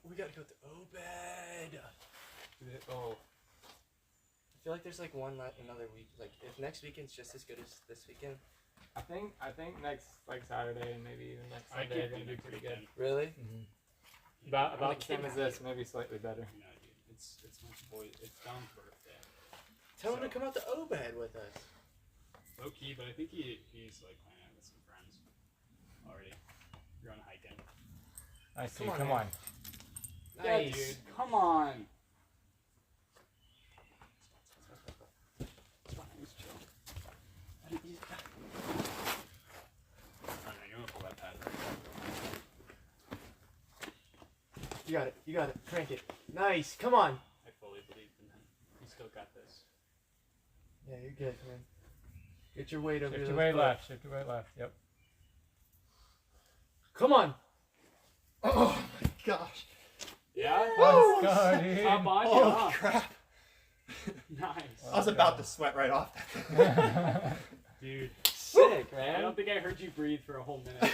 We gotta go to Obed. Oh. I feel like there's like another week. Like if next weekend's just as good as this weekend. I think next Saturday and maybe even next Sunday are gonna be pretty good. Really? Mm-hmm. About the same as this, maybe slightly better. No, dude. It's my boy. It's Dom's birthday. Tell him to come out to Obed with us. Low key, but I think he's like planning out with some friends already. You're on hiking. I see. Come on. Nice. Yeah, dude. Come on. It's fine. It's chill. I don't know. You want to pull that pad right there. You got it. Crank it. Nice. Come on. I fully believe in him. He still got this. Yeah, you're good, man. Get your weight over Shift your your weight left. Shift your weight left. Yep. Come on. Oh my gosh. Yeah? Let's go, dude. Top on, Oh yeah. crap! Nice. I was about to sweat right off that. Dude. Sick, I man. don't think I heard you breathe for a whole minute.